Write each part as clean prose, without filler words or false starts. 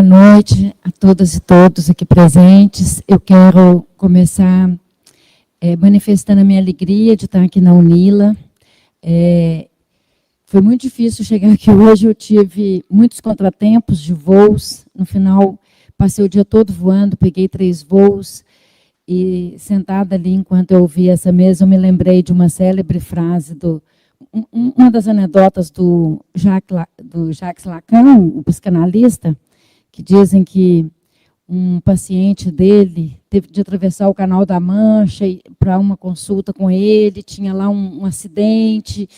Boa noite a todas e todos aqui presentes. Eu quero começar manifestando a minha alegria de estar aqui na UNILA. Foi muito difícil chegar aqui hoje, eu tive muitos contratempos de voos. No final, passei o dia todo voando, peguei 3 voos, e sentada ali, enquanto eu ouvia essa mesa, eu me lembrei de uma célebre frase, uma das anedotas do Jacques Lacan, o psicanalista, que dizem que um paciente dele teve de atravessar o Canal da Mancha para uma consulta com ele, tinha lá um acidente,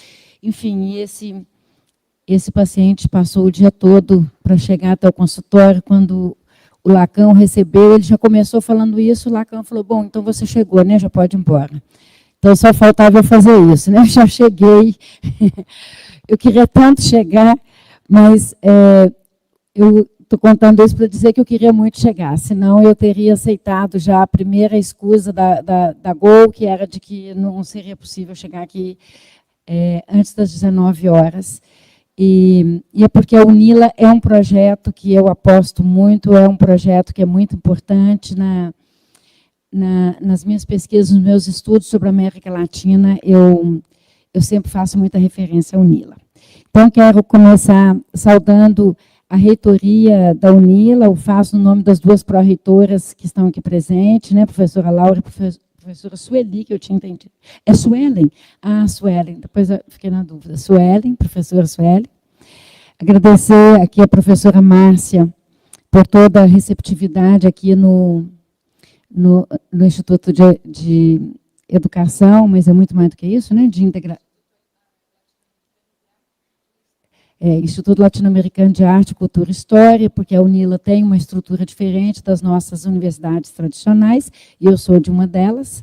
enfim, esse paciente passou o dia todo para chegar até o consultório. Quando o Lacan o recebeu, ele já começou falando isso, o Lacan falou, bom, então você chegou, né, já pode ir embora. Então, só faltava eu fazer isso, né? Eu já cheguei, eu queria tanto chegar, mas eu estou contando isso para dizer que eu queria muito chegar, senão eu teria aceitado já a primeira escusa da Gol, que era de que não seria possível chegar aqui antes das 19 horas. E é porque a UNILA é um projeto que eu aposto muito, é um projeto que é muito importante nas minhas pesquisas, nos meus estudos sobre a América Latina, eu sempre faço muita referência à UNILA. Então, quero começar saudando a reitoria da UNILA, eu faço no nome das 2 pró-reitoras que estão aqui presentes, né, professora Laura e professora Sueli, que eu tinha entendido. É Suelen? Ah, Suelen, depois eu fiquei na dúvida. Suelen, professora Suelen. Agradecer aqui a professora Márcia por toda a receptividade aqui no Instituto de Educação, mas é muito mais do que isso, né? Instituto Latino-Americano de Arte, Cultura e História, porque a UNILA tem uma estrutura diferente das nossas universidades tradicionais, e eu sou de uma delas.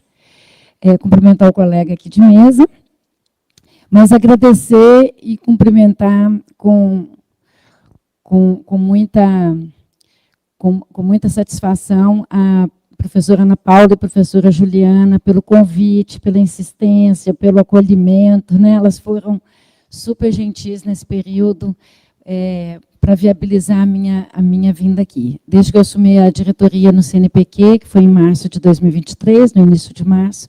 Cumprimentar o colega aqui de mesa, mas agradecer e cumprimentar com muita satisfação a professora Ana Paula e a professora Juliana pelo convite, pela insistência, pelo acolhimento, né? Elas foram super gentis nesse período para viabilizar a minha vinda aqui. Desde que eu assumi a diretoria no CNPq, que foi em março de 2023, no início de março,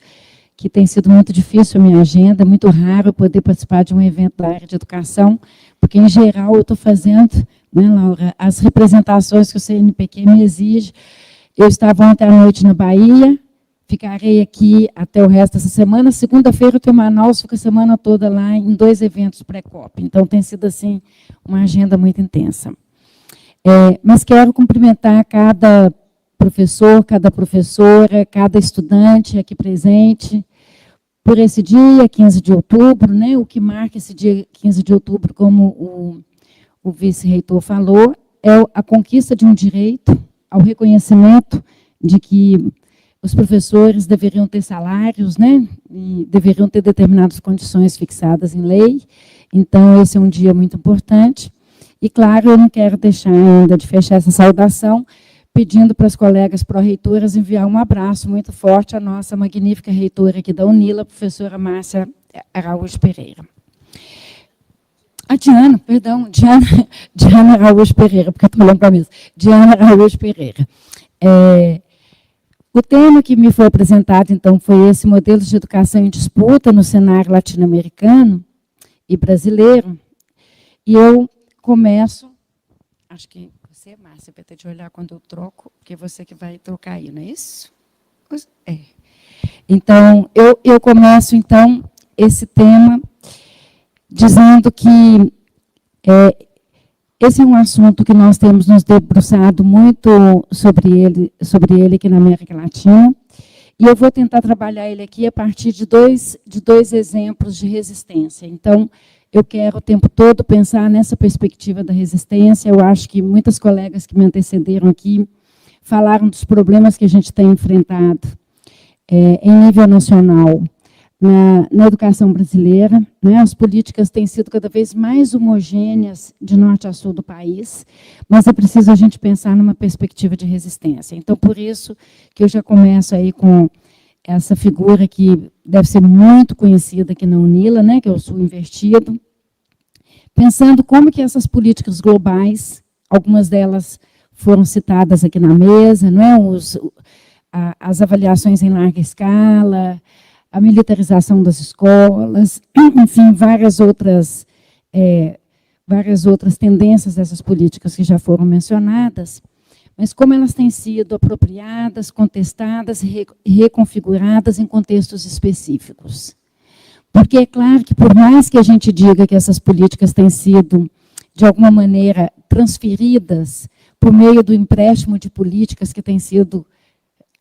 que tem sido muito difícil a minha agenda, muito raro poder participar de um evento da área de educação, porque, em geral, eu estou fazendo, né, Laura, as representações que o CNPq me exige. Eu estava ontem à noite na Bahia, ficarei aqui até o resto dessa semana. Segunda-feira eu estou em Manaus, fico a semana toda lá em 2 eventos pré-COP. Então, tem sido, assim, uma agenda muito intensa. Mas quero cumprimentar cada professor, cada professora, cada estudante aqui presente, por esse dia, 15 de outubro, né, o que marca esse dia 15 de outubro, como o vice-reitor falou, é a conquista de um direito ao reconhecimento de que os professores deveriam ter salários, né, e deveriam ter determinadas condições fixadas em lei. Então, esse é um dia muito importante. E, claro, eu não quero deixar ainda de fechar essa saudação, pedindo para as colegas pró-reitoras enviar um abraço muito forte à nossa magnífica reitora aqui da UNILA, a professora Márcia Araújo Pereira. Diana Araújo Pereira, porque eu estou olhando para a mesa. Diana Araújo Pereira. O tema que me foi apresentado, então, foi esse modelo de educação em disputa no cenário latino-americano e brasileiro. E eu começo, acho que você, Márcia, vai ter de olhar quando eu troco, porque é você que vai trocar aí, não é isso? Então, eu começo, então, esse tema dizendo que esse é um assunto que nós temos nos debruçado muito sobre ele aqui na América Latina, e eu vou tentar trabalhar ele aqui a partir de dois exemplos de resistência. Então, eu quero o tempo todo pensar nessa perspectiva da resistência. Eu acho que muitas colegas que me antecederam aqui falaram dos problemas que a gente tem enfrentado em nível nacional na educação brasileira, né? As políticas têm sido cada vez mais homogêneas de norte a sul do país, mas é preciso a gente pensar numa perspectiva de resistência. Então, por isso que eu já começo aí com essa figura que deve ser muito conhecida aqui na UNILA, né, que é o Sul Invertido, pensando como que essas políticas globais, algumas delas foram citadas aqui na mesa, não é? As avaliações em larga escala, a militarização das escolas, enfim, várias outras tendências dessas políticas que já foram mencionadas, mas como elas têm sido apropriadas, contestadas e reconfiguradas em contextos específicos. Porque é claro que, por mais que a gente diga que essas políticas têm sido, de alguma maneira, transferidas por meio do empréstimo de políticas, que tem sido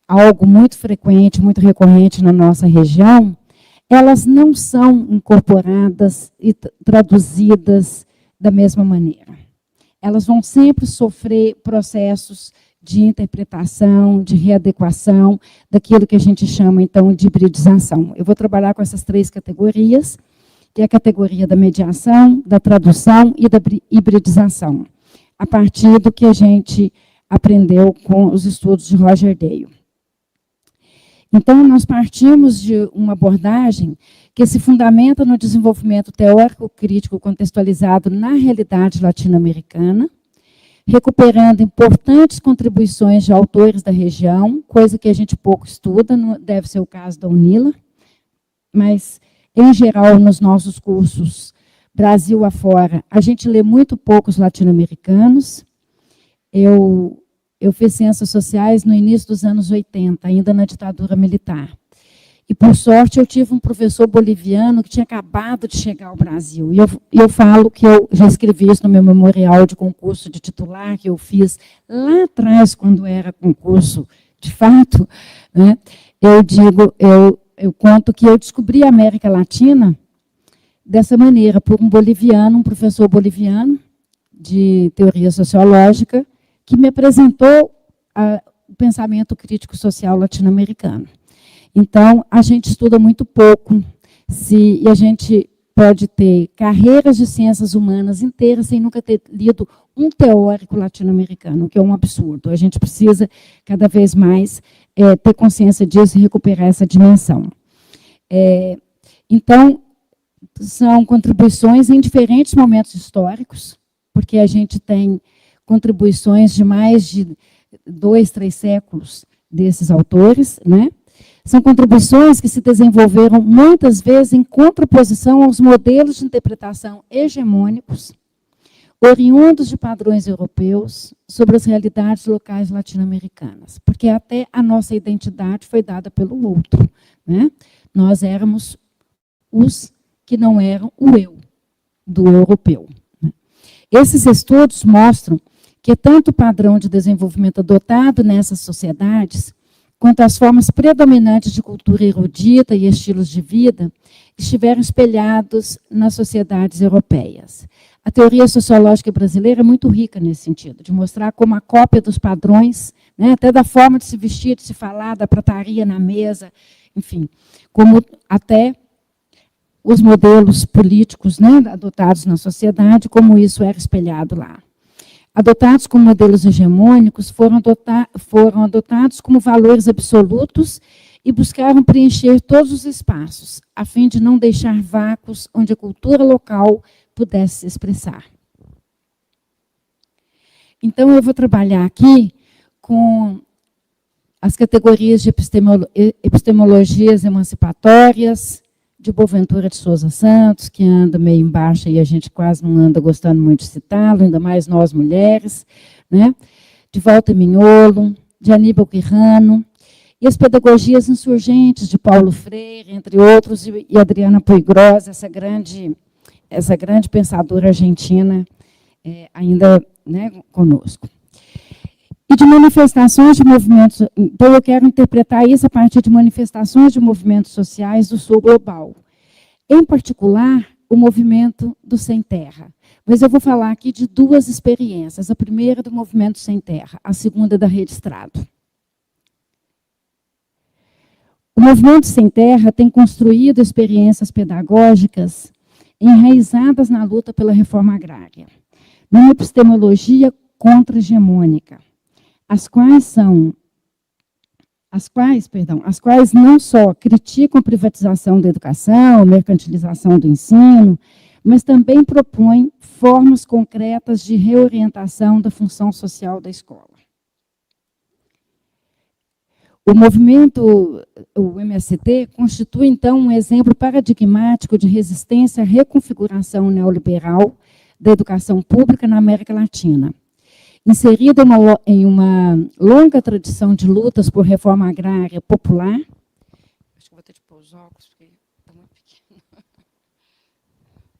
algo muito frequente, muito recorrente na nossa região, elas não são incorporadas e traduzidas da mesma maneira. Elas vão sempre sofrer processos de interpretação, de readequação, daquilo que a gente chama, então, de hibridização. Eu vou trabalhar com essas 3 categorias, que é a categoria da mediação, da tradução e da hibridização, a partir do que a gente aprendeu com os estudos de Roger Dale. Então, nós partimos de uma abordagem que se fundamenta no desenvolvimento teórico-crítico contextualizado na realidade latino-americana, recuperando importantes contribuições de autores da região, coisa que a gente pouco estuda, não deve ser o caso da UNILA, mas, em geral, nos nossos cursos, Brasil afora, a gente lê muito poucos latino-americanos. Eu fiz ciências sociais no início dos anos 80, ainda na ditadura militar. E, por sorte, eu tive um professor boliviano que tinha acabado de chegar ao Brasil. E eu falo que eu já escrevi isso no meu memorial de concurso de titular, que eu fiz lá atrás, quando era concurso de fato, né? Eu conto que eu descobri a América Latina dessa maneira, por um boliviano, um professor boliviano de teoria sociológica, que me apresentou o pensamento crítico social latino-americano. Então, a gente estuda muito pouco, e a gente pode ter carreiras de ciências humanas inteiras sem nunca ter lido um teórico latino-americano, o que é um absurdo. A gente precisa, cada vez mais, ter consciência disso e recuperar essa dimensão. Então, são contribuições em diferentes momentos históricos, porque a gente tem contribuições de mais de 2, 3 séculos desses autores, né? São contribuições que se desenvolveram muitas vezes em contraposição aos modelos de interpretação hegemônicos, oriundos de padrões europeus, sobre as realidades locais latino-americanas, porque até a nossa identidade foi dada pelo outro, né? Nós éramos os que não eram o eu do europeu, né? Esses estudos mostram que tanto o padrão de desenvolvimento adotado nessas sociedades, quanto as formas predominantes de cultura erudita e estilos de vida, estiveram espelhados nas sociedades europeias. A teoria sociológica brasileira é muito rica nesse sentido, de mostrar como a cópia dos padrões, né, até da forma de se vestir, de se falar, da prataria na mesa, enfim, como até os modelos políticos, né, adotados na sociedade, como isso era espelhado lá. Adotados como modelos hegemônicos, foram adotados como valores absolutos e buscaram preencher todos os espaços, a fim de não deixar vácuos onde a cultura local pudesse se expressar. Então, eu vou trabalhar aqui com as categorias de epistemologias emancipatórias, de Boaventura de Souza Santos, que anda meio embaixo e a gente quase não anda gostando muito de citá-lo, ainda mais nós mulheres, né? De Walter Mignolo, de Aníbal Quirrano, e as pedagogias insurgentes de Paulo Freire, entre outros, e Adriana Puigros, essa grande pensadora argentina, ainda, né, conosco. E de manifestações de movimentos, então eu quero interpretar isso a partir de manifestações de movimentos sociais do sul global. Em particular, o movimento do Sem Terra. Mas eu vou falar aqui de 2 experiências. A primeira do movimento Sem Terra, a segunda da Rede Estrado. O movimento Sem Terra tem construído experiências pedagógicas enraizadas na luta pela reforma agrária, numa epistemologia contra-hegemônica, as quais não só criticam a privatização da educação, a mercantilização do ensino, mas também propõe formas concretas de reorientação da função social da escola. O movimento, o MST, constitui, então, um exemplo paradigmático de resistência à reconfiguração neoliberal da educação pública na América Latina. Inserida em uma longa tradição de lutas por reforma agrária popular, acho que vou ter que pôr os óculos, porque está muito pequeno.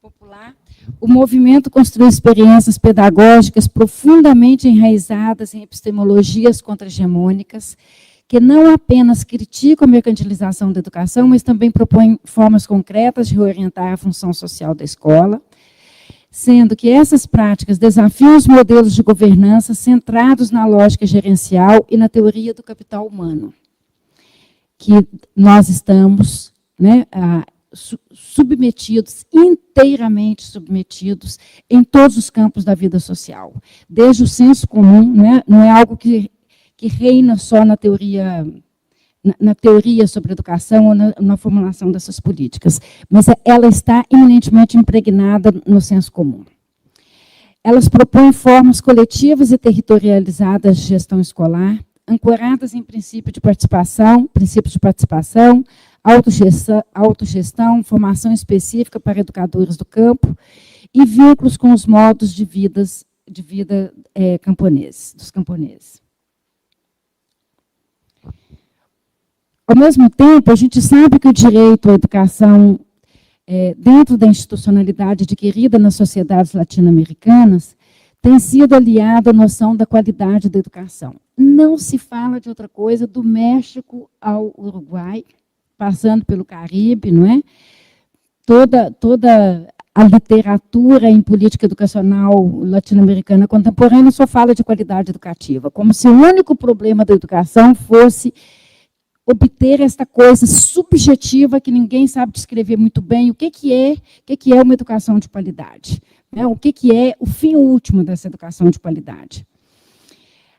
Popular, o movimento construiu experiências pedagógicas profundamente enraizadas em epistemologias contra-hegemônicas, que não apenas criticam a mercantilização da educação, mas também propõem formas concretas de reorientar a função social da escola, sendo que essas práticas desafiam os modelos de governança centrados na lógica gerencial e na teoria do capital humano, que nós estamos, né, submetidos, inteiramente submetidos, em todos os campos da vida social. Desde o senso comum, né, não é algo que reina só na teoria sobre educação ou na formulação dessas políticas, mas ela está eminentemente impregnada no senso comum. Elas propõem formas coletivas e territorializadas de gestão escolar, ancoradas em princípios de participação, autogestão, formação específica para educadores do campo e vínculos com os modos de vida dos camponeses. Ao mesmo tempo, a gente sabe que o direito à educação, dentro da institucionalidade adquirida nas sociedades latino-americanas, tem sido aliado à noção da qualidade da educação. Não se fala de outra coisa do México ao Uruguai, passando pelo Caribe, não é? Toda a literatura em política educacional latino-americana contemporânea só fala de qualidade educativa, como se o único problema da educação fosse obter esta coisa subjetiva que ninguém sabe descrever muito bem, o que é uma educação de qualidade, né? O que é o fim último dessa educação de qualidade.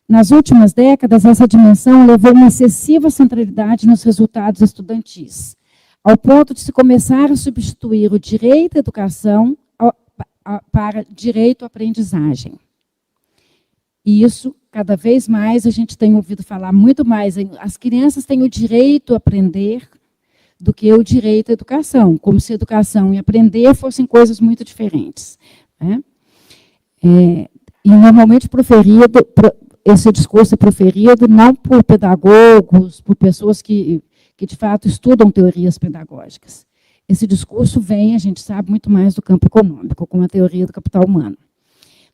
Nas últimas décadas, essa dimensão levou uma excessiva centralidade nos resultados estudantis, ao ponto de se começar a substituir o direito à educação para direito à aprendizagem. E isso, cada vez mais, a gente tem ouvido falar muito mais. As crianças têm o direito a aprender do que o direito à educação, como se educação e aprender fossem coisas muito diferentes, né? E, normalmente, esse discurso é proferido não por pedagogos, por pessoas que de fato, estudam teorias pedagógicas. Esse discurso vem, a gente sabe, muito mais do campo econômico, com a teoria do capital humano.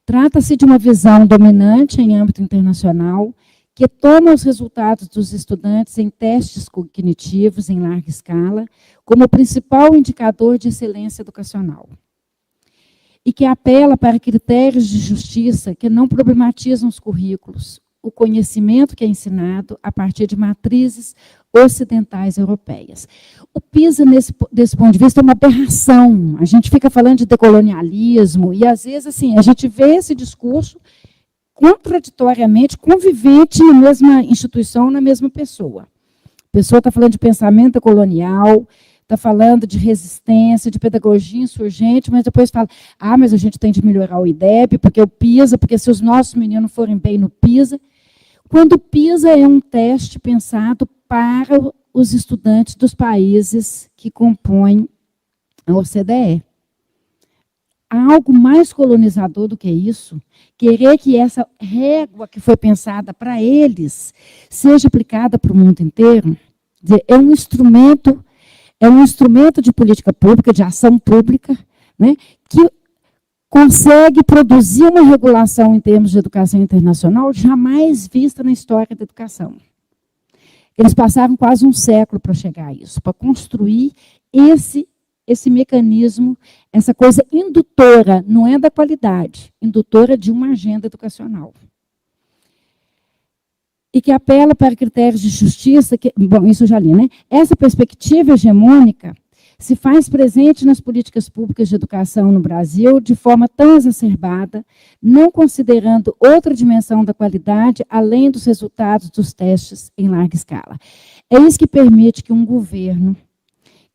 Trata-se de uma visão dominante em âmbito internacional, que toma os resultados dos estudantes em testes cognitivos em larga escala, como principal indicador de excelência educacional. E que apela para critérios de justiça que não problematizam os currículos, o conhecimento que é ensinado a partir de matrizes ocidentais europeias. O PISA, desse ponto de vista, é uma aberração. A gente fica falando de decolonialismo e, às vezes, assim, a gente vê esse discurso contraditoriamente convivente na mesma instituição, na mesma pessoa. A pessoa está falando de pensamento colonial, está falando de resistência, de pedagogia insurgente, mas depois fala, mas a gente tem de melhorar o IDEB, porque o PISA, porque se os nossos meninos forem bem no PISA, quando o PISA é um teste pensado para os estudantes dos países que compõem a OCDE. Há algo mais colonizador do que isso? Querer que essa régua que foi pensada para eles seja aplicada para o mundo inteiro? É um instrumento de política pública, de ação pública, né, que consegue produzir uma regulação em termos de educação internacional jamais vista na história da educação. Eles passaram quase um século para chegar a isso, para construir esse mecanismo, essa coisa indutora, não é da qualidade, indutora de uma agenda educacional. E que apela para critérios de justiça, bom, isso eu já li, né? Essa perspectiva hegemônica se faz presente nas políticas públicas de educação no Brasil de forma tão exacerbada, não considerando outra dimensão da qualidade, além dos resultados dos testes em larga escala. É isso que permite que um governo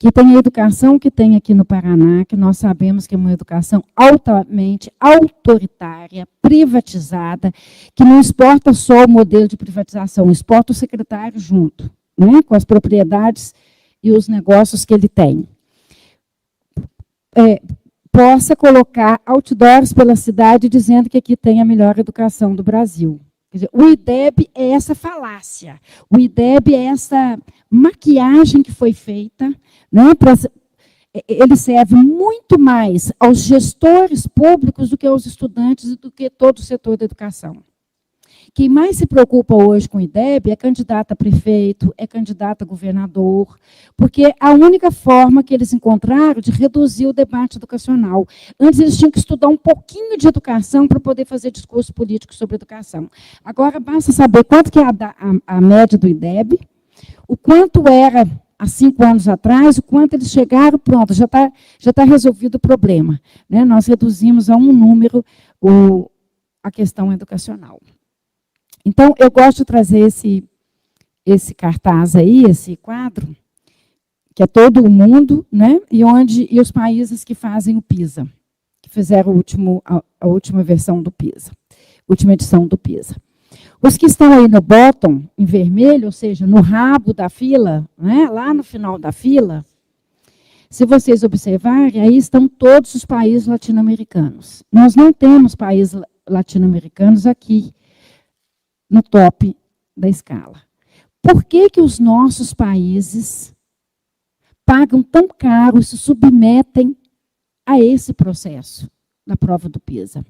que tem a educação que tem aqui no Paraná, que nós sabemos que é uma educação altamente autoritária, privatizada, que não exporta só o modelo de privatização, exporta o secretário junto, né, com as propriedades e os negócios que ele tem. Possa colocar outdoors pela cidade dizendo que aqui tem a melhor educação do Brasil. Quer dizer, o IDEB é essa falácia, o IDEB é essa maquiagem que foi feita, né, ele serve muito mais aos gestores públicos do que aos estudantes e do que todo o setor da educação. Quem mais se preocupa hoje com o IDEB é candidato a prefeito, é candidato a governador, porque é a única forma que eles encontraram de reduzir o debate educacional. Antes eles tinham que estudar um pouquinho de educação para poder fazer discurso político sobre educação. Agora basta saber quanto que é a média do IDEB, o quanto era há 5 anos atrás, o quanto eles chegaram, pronto, já tá resolvido o problema, né? Nós reduzimos a um número a questão educacional. Então, eu gosto de trazer esse cartaz aí, esse quadro, que é todo o mundo, né? E os países que fazem o PISA, que fizeram a última versão do PISA, última edição do PISA. Os que estão aí no bottom, em vermelho, ou seja, no rabo da fila, né? Lá no final da fila, se vocês observarem, aí estão todos os países latino-americanos. Nós não temos países latino-americanos aqui, no top da escala. Por que que os nossos países pagam tão caro e se submetem a esse processo da prova do PISA?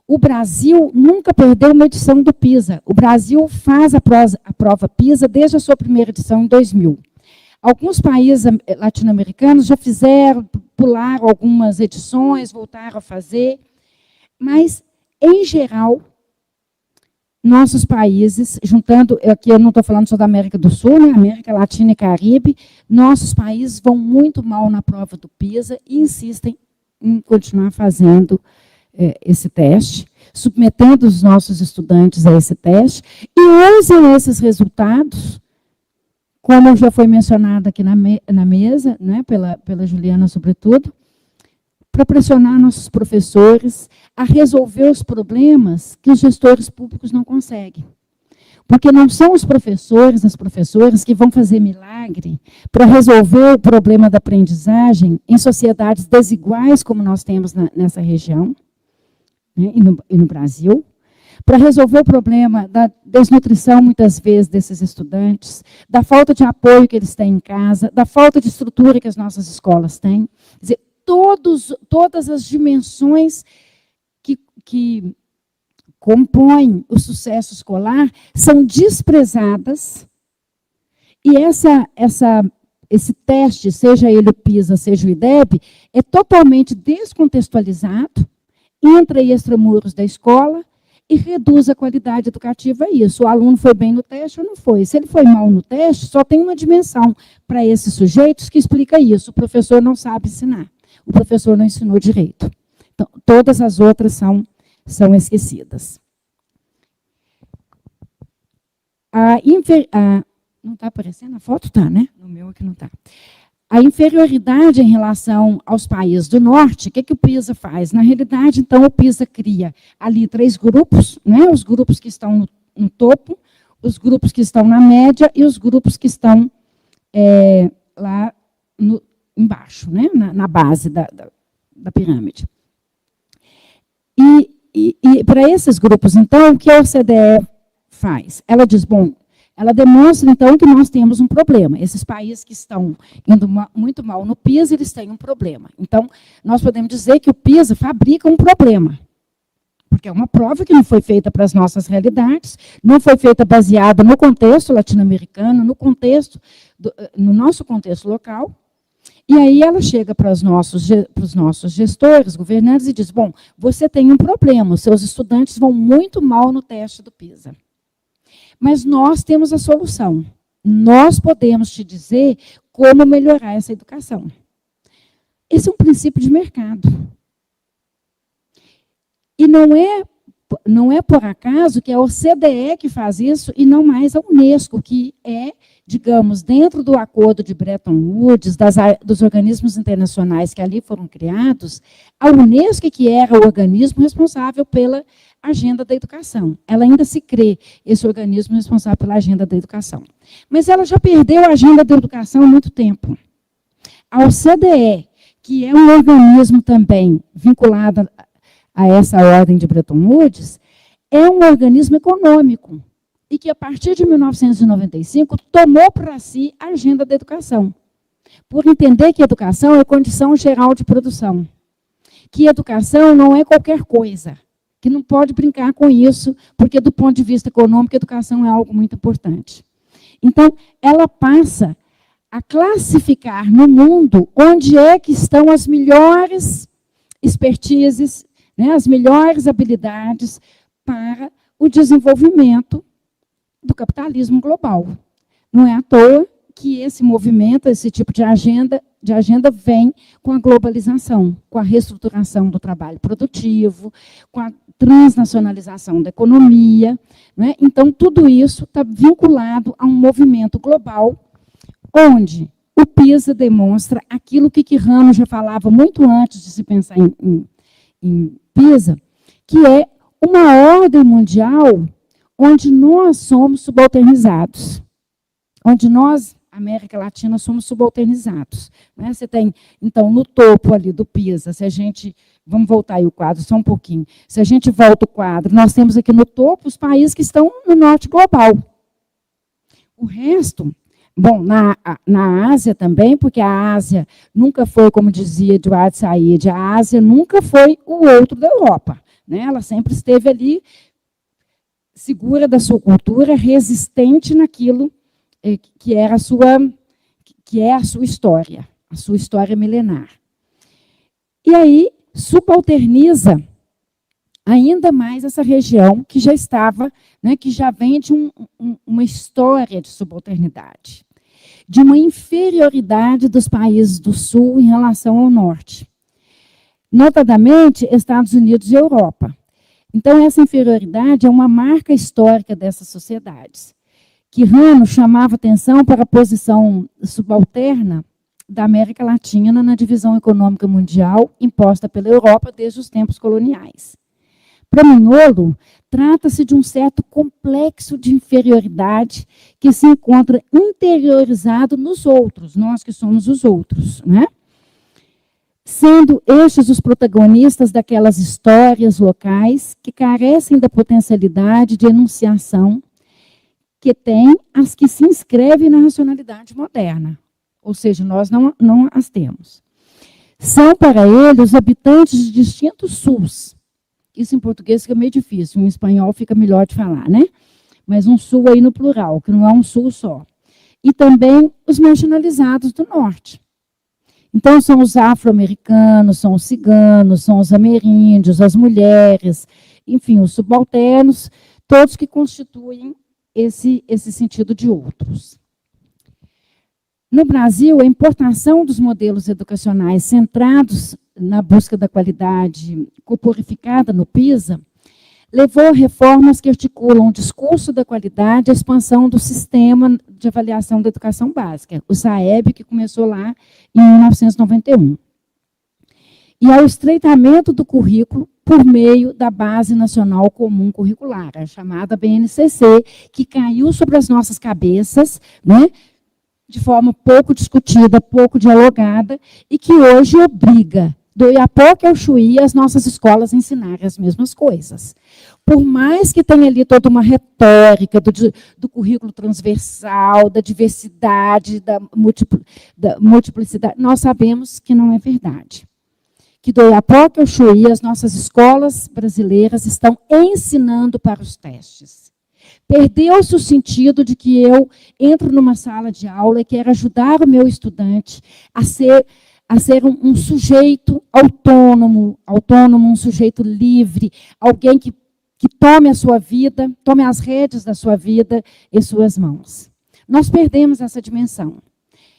O Brasil nunca perdeu uma edição do PISA. O Brasil faz a prova PISA desde a sua primeira edição, em 2000. Alguns países latino-americanos já fizeram, pularam algumas edições, voltaram a fazer, mas, em geral, nossos países, juntando, aqui eu não estou falando só da América do Sul, né, América Latina e Caribe, nossos países vão muito mal na prova do PISA e insistem em continuar fazendo esse teste, submetendo os nossos estudantes a esse teste, e usam esses resultados, como já foi mencionado aqui na mesa, né, pela Juliana, sobretudo, para pressionar nossos professores a resolver os problemas que os gestores públicos não conseguem. Porque não são os professores, as professoras que vão fazer milagre para resolver o problema da aprendizagem em sociedades desiguais, como nós temos nessa região, né, e no Brasil, para resolver o problema da desnutrição, muitas vezes, desses estudantes, da falta de apoio que eles têm em casa, da falta de estrutura que as nossas escolas têm. Quer dizer, todas as dimensões que compõem o sucesso escolar são desprezadas, e esse teste, seja ele o PISA, seja o IDEB, é totalmente descontextualizado, entra e extramuros da escola e reduz a qualidade educativa a isso. O aluno foi bem no teste ou não foi? Se ele foi mal no teste, só tem uma dimensão para esses sujeitos que explica isso. O professor não sabe ensinar. O professor não ensinou direito. Então, todas as outras são esquecidas. Não está aparecendo a foto? Está, né? No meu aqui não está. A inferioridade em relação aos países do norte, o que o PISA faz? Na realidade, então, o PISA cria ali 3 grupos, né? Os grupos que estão no topo, os grupos que estão na média e os grupos que estão lá embaixo, né? Na base da pirâmide. E para esses grupos, então, o que a OCDE faz? Ela diz, bom, ela demonstra, então, que nós temos um problema. Esses países que estão indo muito mal no PISA, eles têm um problema. Então, nós podemos dizer que o PISA fabrica um problema. Porque é uma prova que não foi feita para as nossas realidades, não foi feita baseada no contexto latino-americano, no nosso contexto local. E aí ela chega para os nossos gestores, governantes, e diz, bom, você tem um problema, os seus estudantes vão muito mal no teste do PISA. Mas nós temos a solução. Nós podemos te dizer como melhorar essa educação. Esse é um princípio de mercado. E não é por acaso que é a OCDE que faz isso e não mais a Unesco, que é digamos, dentro do acordo de Bretton Woods, dos organismos internacionais que ali foram criados, a Unesco, que era o organismo responsável pela agenda da educação. Ela ainda se crê esse organismo responsável pela agenda da educação. Mas ela já perdeu a agenda da educação há muito tempo. A OCDE, que é um organismo também vinculado a essa ordem de Bretton Woods, é um organismo econômico e que, a partir de 1995, tomou para si a agenda da educação, por entender que educação é condição geral de produção, que educação não é qualquer coisa, que não pode brincar com isso, porque, do ponto de vista econômico, a educação é algo muito importante. Então, ela passa a classificar no mundo onde é que estão as melhores expertises, né, as melhores habilidades para o desenvolvimento do capitalismo global. Não é à toa que esse movimento, esse tipo de agenda vem com a globalização, com a reestruturação do trabalho produtivo, com a transnacionalização da economia. Né? Então, tudo isso está vinculado a um movimento global, onde o PISA demonstra aquilo que Quirrano já falava muito antes de se pensar em PISA, que é uma ordem mundial onde nós somos subalternizados, onde nós, América Latina, somos subalternizados. Né? Você tem, então, no topo ali do PISA, se a gente, vamos voltar aí o quadro só um pouquinho, se a gente volta o quadro, nós temos aqui no topo os países que estão no norte global. O resto, bom, na Ásia também, porque a Ásia nunca foi, como dizia Eduardo Said, a Ásia nunca foi o outro da Europa. Né? Ela sempre esteve ali, segura da sua cultura, resistente naquilo que é a sua história milenar. E aí subalterniza ainda mais essa região que já estava, né, que já vem de uma história de subalternidade, de uma inferioridade dos países do Sul em relação ao Norte, notadamente Estados Unidos e Europa. Então, essa inferioridade é uma marca histórica dessas sociedades. Quirrano chamava atenção para a posição subalterna da América Latina na divisão econômica mundial imposta pela Europa desde os tempos coloniais. Para Mignolo, trata-se de um certo complexo de inferioridade que se encontra interiorizado nos outros, nós que somos os outros, né? Sendo estes os protagonistas daquelas histórias locais que carecem da potencialidade de enunciação que tem as que se inscrevem na racionalidade moderna, ou seja, nós não as temos. São, para ele, os habitantes de distintos sus. Isso em português fica meio difícil, em espanhol fica melhor de falar, né? Mas um sul aí no plural, que não é um sul só. E também os marginalizados do norte. Então, são os afro-americanos, são os ciganos, são os ameríndios, as mulheres, enfim, os subalternos, todos que constituem esse sentido de outros. No Brasil, a importação dos modelos educacionais centrados na busca da qualidade corporificada no PISA levou a reformas que articulam o discurso da qualidade e a expansão do sistema de avaliação da educação básica, o SAEB, que começou lá em 1991. E ao estreitamento do currículo por meio da Base Nacional Comum Curricular, a chamada BNCC, que caiu sobre as nossas cabeças, né, de forma pouco discutida, pouco dialogada, e que hoje obriga, do Oiapoque ao Chuí, as nossas escolas a ensinarem as mesmas coisas. Por mais que tenha ali toda uma retórica do currículo transversal, da diversidade, da multiplicidade, nós sabemos que não é verdade. Que do Oiapoque ao Chuí, as nossas escolas brasileiras estão ensinando para os testes. Perdeu-se o sentido de que eu entro numa sala de aula e quero ajudar o meu estudante a ser um sujeito autônomo, um sujeito livre, alguém que tome a sua vida, tome as rédeas da sua vida em suas mãos. Nós perdemos essa dimensão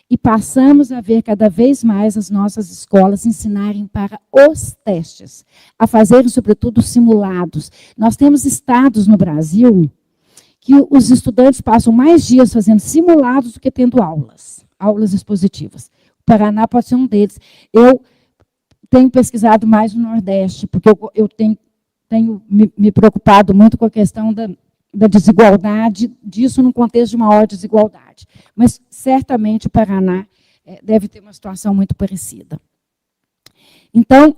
e passamos a ver cada vez mais as nossas escolas ensinarem para os testes, a fazerem, sobretudo, simulados. Nós temos estados no Brasil que os estudantes passam mais dias fazendo simulados do que tendo aulas expositivas. O Paraná pode ser um deles. Eu tenho pesquisado mais no Nordeste, porque eu tenho me preocupado muito com a questão da desigualdade, disso num contexto de maior desigualdade. Mas, certamente, o Paraná deve ter uma situação muito parecida. Então,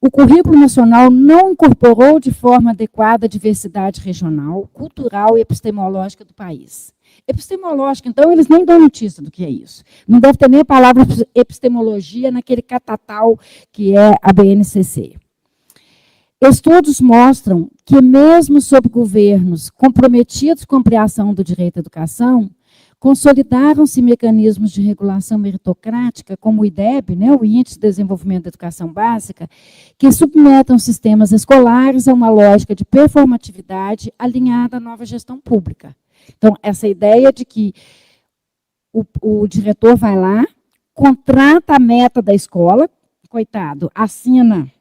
o currículo nacional não incorporou de forma adequada a diversidade regional, cultural e epistemológica do país. Epistemológica, então, eles nem dão notícia do que é isso. Não deve ter nem a palavra epistemologia naquele catatal que é a BNCC. Estudos mostram que, mesmo sob governos comprometidos com a ampliação do direito à educação, consolidaram-se mecanismos de regulação meritocrática, como o IDEB, né, o Índice de Desenvolvimento da Educação Básica, que submetem os sistemas escolares a uma lógica de performatividade alinhada à nova gestão pública. Então, essa ideia de que o diretor vai lá, contrata a meta da escola, coitado, assina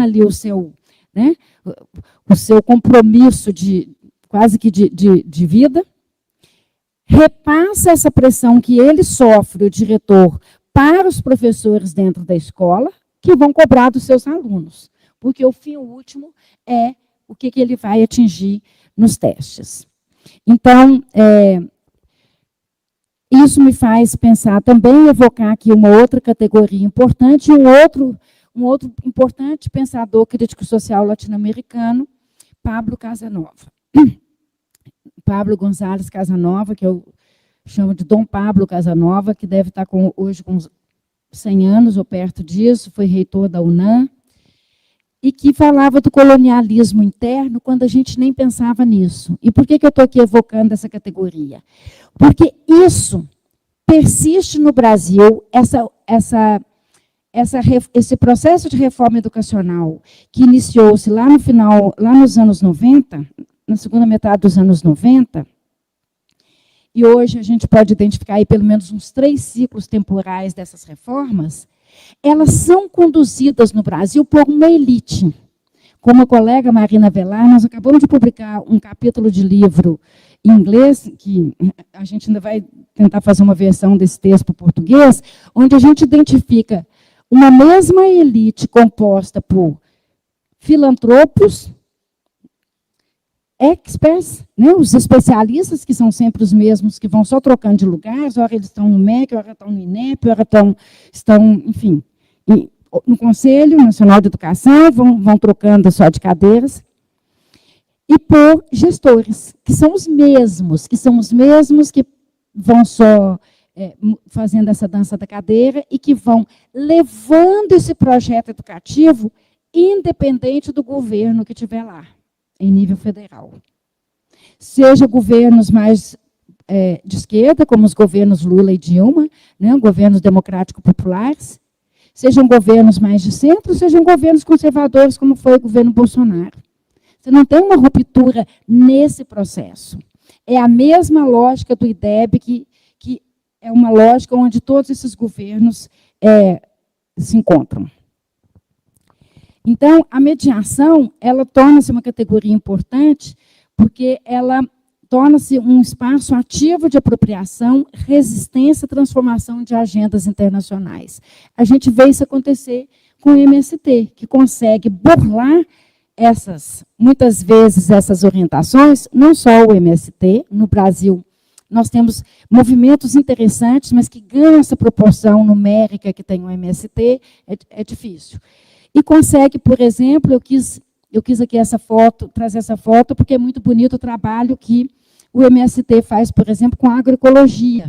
ali o seu, né, o seu compromisso quase que de vida, repassa essa pressão que ele sofre, o diretor, para os professores dentro da escola, que vão cobrar dos seus alunos, porque o fim último é o que ele vai atingir nos testes. Então, isso me faz pensar também, evocar aqui uma outra categoria importante, um outro importante pensador crítico social latino-americano, Pablo Casanova. Pablo González Casanova, que eu chamo de Dom Pablo Casanova, que deve estar hoje com 100 anos ou perto disso, foi reitor da UNAM, e que falava do colonialismo interno quando a gente nem pensava nisso. E por que eu estou aqui evocando essa categoria? Porque isso persiste no Brasil, esse processo de reforma educacional que iniciou-se lá nos anos 90, na segunda metade dos anos 90, e hoje a gente pode identificar aí pelo menos uns 3 ciclos temporais dessas reformas, elas são conduzidas no Brasil por uma elite. Como a colega Marina Velar, nós acabamos de publicar um capítulo de livro em inglês, que a gente ainda vai tentar fazer uma versão desse texto para o português, onde a gente identifica uma mesma elite composta por filantropos, experts, né, os especialistas, que são sempre os mesmos, que vão só trocando de lugares, ora eles estão no MEC, ora estão no INEP, ora estão, enfim, no Conselho Nacional de Educação, vão trocando só de cadeiras, e por gestores, que são os mesmos que vão só fazendo essa dança da cadeira e que vão levando esse projeto educativo independente do governo que estiver lá, em nível federal. Seja governos mais de esquerda, como os governos Lula e Dilma, né, governos democrático-populares, sejam governos mais de centro, sejam governos conservadores, como foi o governo Bolsonaro. Você não tem uma ruptura nesse processo. É a mesma lógica do IDEB, que é uma lógica onde todos esses governos se encontram. Então, a mediação, ela torna-se uma categoria importante, porque ela torna-se um espaço ativo de apropriação, resistência, transformação de agendas internacionais. A gente vê isso acontecer com o MST, que consegue burlar muitas vezes, essas orientações, não só o MST, no Brasil, nós temos movimentos interessantes, mas que ganham essa proporção numérica que tem o MST, é difícil. E consegue, por exemplo, eu quis aqui trazer essa foto, porque é muito bonito o trabalho que o MST faz, por exemplo, com a agroecologia,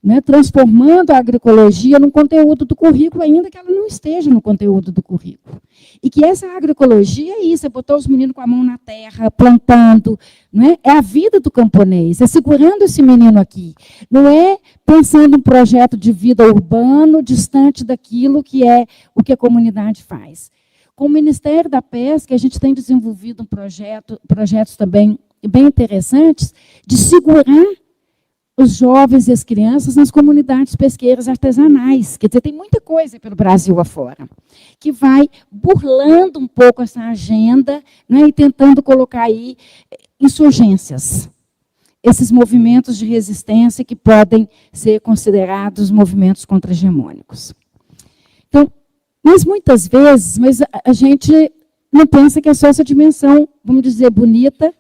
né, transformando a agroecologia num conteúdo do currículo, ainda que ela não esteja no conteúdo do currículo. E que essa agroecologia é isso, é botar os meninos com a mão na terra, plantando, não é? É a vida do camponês, é segurando esse menino aqui. Não é pensando em projeto de vida urbano, distante daquilo que é o que a comunidade faz. Com o Ministério da Pesca, a gente tem desenvolvido projetos também bem interessantes, de segurar os jovens e as crianças nas comunidades pesqueiras artesanais. Quer dizer, tem muita coisa pelo Brasil afora, que vai burlando um pouco essa agenda, né, e tentando colocar aí, insurgências, esses movimentos de resistência que podem ser considerados movimentos contra-hegemônicos. Então, mas muitas vezes, a gente não pensa que é só essa dimensão, vamos dizer, bonita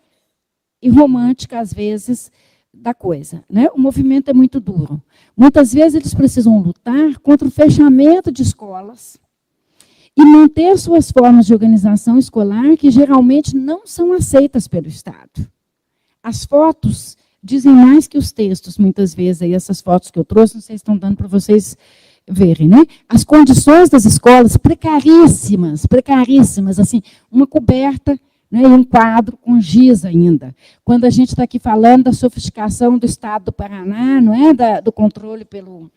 e romântica, às vezes, da coisa, né? O movimento é muito duro. Muitas vezes eles precisam lutar contra o fechamento de escolas e manter suas formas de organização escolar que geralmente não são aceitas pelo Estado. As fotos dizem mais que os textos, muitas vezes, aí essas fotos que eu trouxe, não sei se estão dando para vocês verem, né? As condições das escolas precaríssimas, precaríssimas, assim, uma coberta, né, e um quadro com giz ainda. Quando a gente está aqui falando da sofisticação do Estado do Paraná, não é? Do controle pelo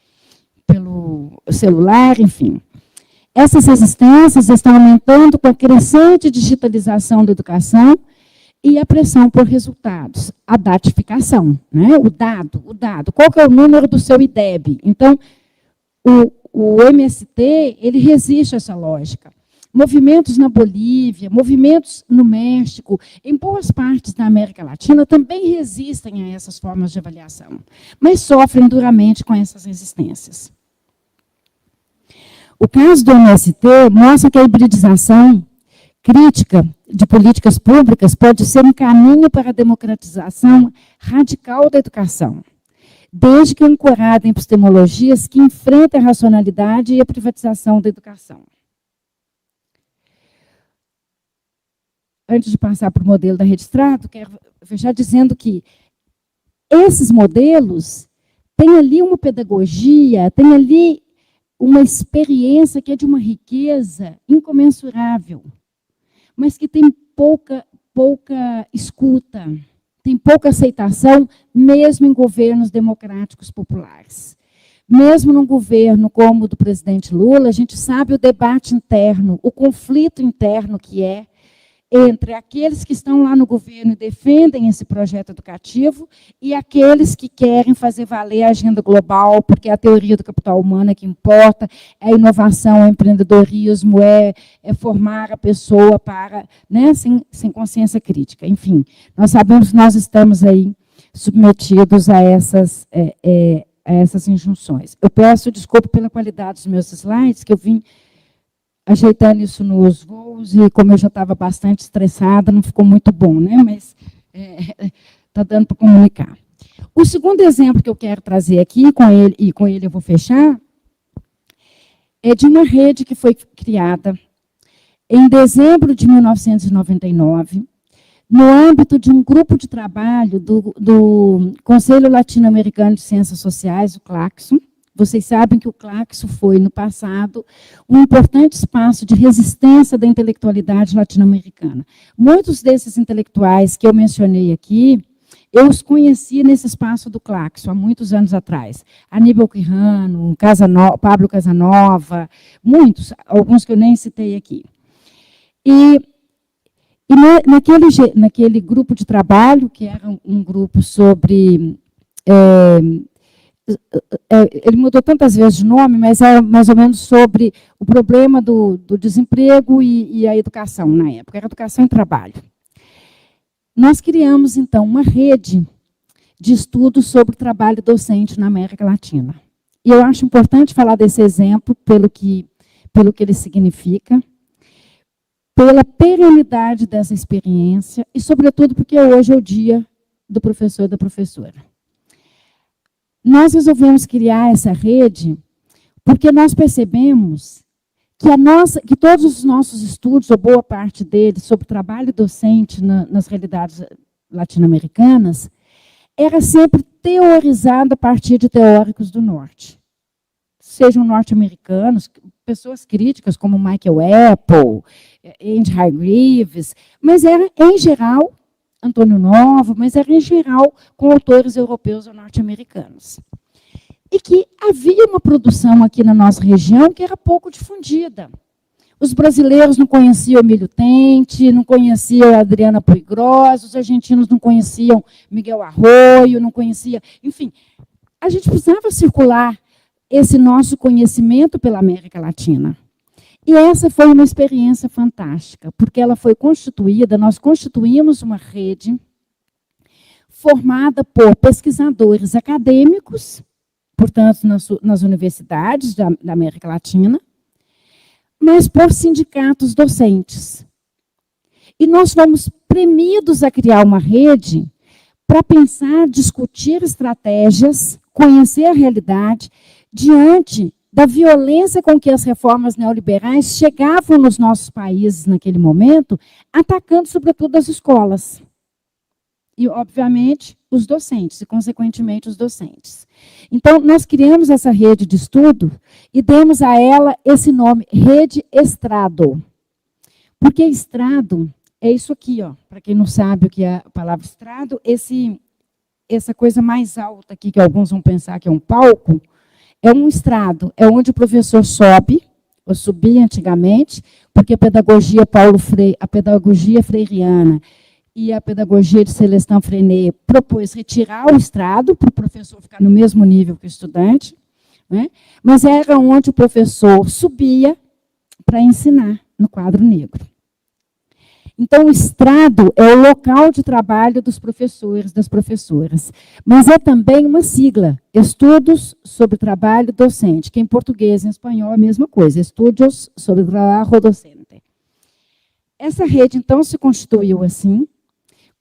celular, enfim. Essas resistências estão aumentando com a crescente digitalização da educação e a pressão por resultados, a datificação, né? O dado. Qual que é o número do seu IDEB? Então, o MST, ele resiste a essa lógica. Movimentos na Bolívia, movimentos no México, em boas partes da América Latina, também resistem a essas formas de avaliação, mas sofrem duramente com essas resistências. O caso do MST mostra que a hibridização crítica de políticas públicas pode ser um caminho para a democratização radical da educação, desde que ancorada em epistemologias que enfrentem a racionalidade e a privatização da educação. Antes de passar para o modelo da Registrado, quero fechar dizendo que esses modelos têm ali uma pedagogia, têm ali uma experiência que é de uma riqueza incomensurável, mas que tem pouca escuta, tem pouca aceitação, mesmo em governos democráticos populares. Mesmo num governo como o do presidente Lula, a gente sabe o debate interno, o conflito interno que é entre aqueles que estão lá no governo e defendem esse projeto educativo e aqueles que querem fazer valer a agenda global, porque é a teoria do capital humano é que importa, é a inovação, é o empreendedorismo, é formar a pessoa para, né, sem consciência crítica. Enfim, nós sabemos que nós estamos aí submetidos a essas injunções. Eu peço desculpa pela qualidade dos meus slides, que eu vim ajeitando isso nos voos, e como eu já estava bastante estressada, não ficou muito bom, né? Mas está dando para comunicar. O segundo exemplo que eu quero trazer aqui, e com ele eu vou fechar, é de uma rede que foi criada em dezembro de 1999, no âmbito de um grupo de trabalho do Conselho Latino-Americano de Ciências Sociais, o CLACSO. Vocês sabem que o CLACSO foi, no passado, um importante espaço de resistência da intelectualidade latino-americana. Muitos desses intelectuais que eu mencionei aqui, eu os conheci nesse espaço do CLACSO, há muitos anos atrás. Aníbal Quijano, Pablo Casanova, muitos, alguns que eu nem citei aqui. E naquele grupo de trabalho, que era um grupo sobre... ele mudou tantas vezes de nome, mas é mais ou menos sobre o problema do desemprego e a educação na época, era educação e trabalho. Nós criamos, então, uma rede de estudos sobre trabalho docente na América Latina. E eu acho importante falar desse exemplo pelo que ele significa, pela perenidade dessa experiência e, sobretudo, porque hoje é o dia do professor e da professora. Nós resolvemos criar essa rede porque nós percebemos que todos os nossos estudos, ou boa parte deles, sobre trabalho docente nas realidades latino-americanas, era sempre teorizado a partir de teóricos do Norte. Sejam norte-americanos, pessoas críticas como Michael Apple, Andy Hargreaves, mas era, em geral, Antônio Novo, mas era, em geral, com autores europeus ou norte-americanos. E que havia uma produção aqui na nossa região que era pouco difundida. Os brasileiros não conheciam Emílio Tente, não conheciam Adriana Puigros, os argentinos não conheciam Miguel Arroyo, não conheciam... Enfim, a gente precisava circular esse nosso conhecimento pela América Latina. E essa foi uma experiência fantástica, porque ela foi constituída, nós constituímos uma rede formada por pesquisadores acadêmicos, portanto, nas universidades da América Latina, mas por sindicatos docentes. E nós fomos premidos a criar uma rede para pensar, discutir estratégias, conhecer a realidade, diante da violência com que as reformas neoliberais chegavam nos nossos países naquele momento, atacando sobretudo as escolas. E, obviamente, os docentes, e, consequentemente, os docentes. Então, nós criamos essa rede de estudo e demos a ela esse nome, Rede Estrado. Porque estrado é isso aqui, ó. Para quem não sabe o que é a palavra estrado, essa coisa mais alta aqui, que alguns vão pensar que é um palco, é um estrado, é onde o professor sobe, ou subia antigamente, porque a pedagogia a pedagogia freiriana e a pedagogia de Celestin Freinet propôs retirar o estrado para o professor ficar no mesmo nível que o estudante, né? Mas era onde o professor subia para ensinar no quadro negro. Então, o estrado é o local de trabalho dos professores, das professoras, mas é também uma sigla, Estudos sobre Trabalho Docente, que em português e em espanhol é a mesma coisa, Estudos sobre Trabalho Docente. Essa rede, então, se constituiu assim,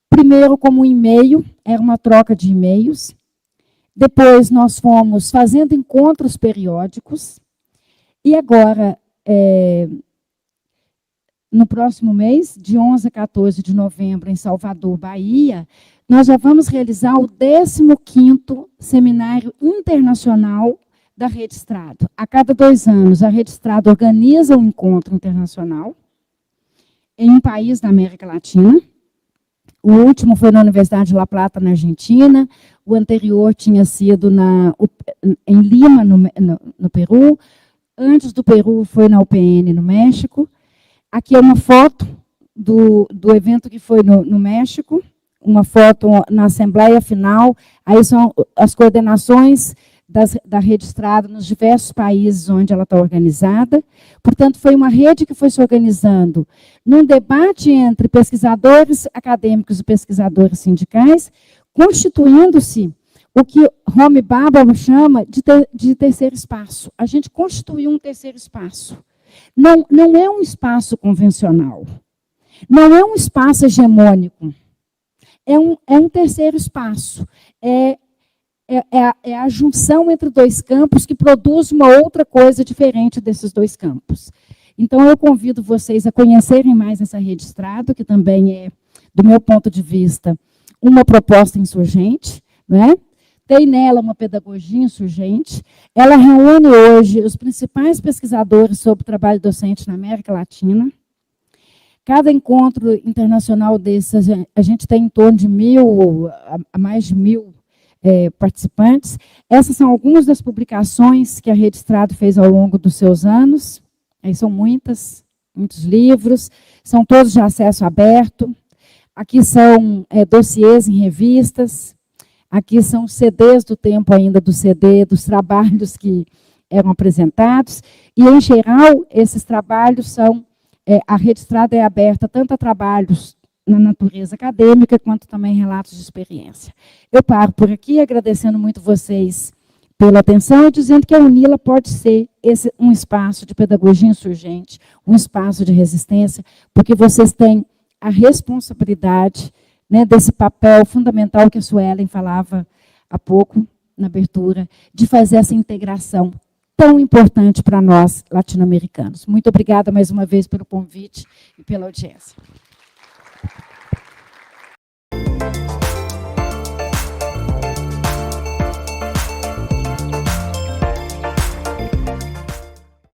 primeiro como um e-mail, era uma troca de e-mails, depois nós fomos fazendo encontros periódicos, e agora, no próximo mês, de 11 a 14 de novembro, em Salvador, Bahia, nós já vamos realizar o 15º Seminário Internacional da Rede Estrado. A cada 2 anos, a Rede Estrado organiza um encontro internacional em um país da América Latina. O último foi na Universidade de La Plata, na Argentina. O anterior tinha sido em Lima, no Peru. Antes do Peru, foi na UPN, no México. Aqui é uma foto do evento que foi no México, uma foto na Assembleia Final, aí são as coordenações da Rede Estrado nos diversos países onde ela está organizada. Portanto, foi uma rede que foi se organizando num debate entre pesquisadores acadêmicos e pesquisadores sindicais, constituindo-se o que Homi Bhabha chama de terceiro espaço. A gente constituiu um terceiro espaço. Não é um espaço convencional, não é um espaço hegemônico, é um terceiro espaço, é a junção entre 2 campos que produz uma outra coisa diferente desses 2 campos. Então, eu convido vocês a conhecerem mais essa Rede Estrado, que também é, do meu ponto de vista, uma proposta insurgente, não é? Tem nela uma pedagogia insurgente. Ela reúne hoje os principais pesquisadores sobre trabalho docente na América Latina. Cada encontro internacional desses, a gente tem em torno de 1.000, a mais de 1.000 participantes. Essas são algumas das publicações que a Rede Estrado fez ao longo dos seus anos. Aí são muitos livros, são todos de acesso aberto. Aqui são dossiês em revistas. Aqui são CDs do tempo ainda do CD, dos trabalhos que eram apresentados. E, em geral, esses trabalhos são... a Rede Estrado é aberta tanto a trabalhos na natureza acadêmica, quanto também relatos de experiência. Eu paro por aqui, agradecendo muito vocês pela atenção e dizendo que a UNILA pode ser um espaço de pedagogia insurgente, um espaço de resistência, porque vocês têm a responsabilidade, né, desse papel fundamental que a Suelen falava há pouco, na abertura, de fazer essa integração tão importante para nós, latino-americanos. Muito obrigada mais uma vez pelo convite e pela audiência.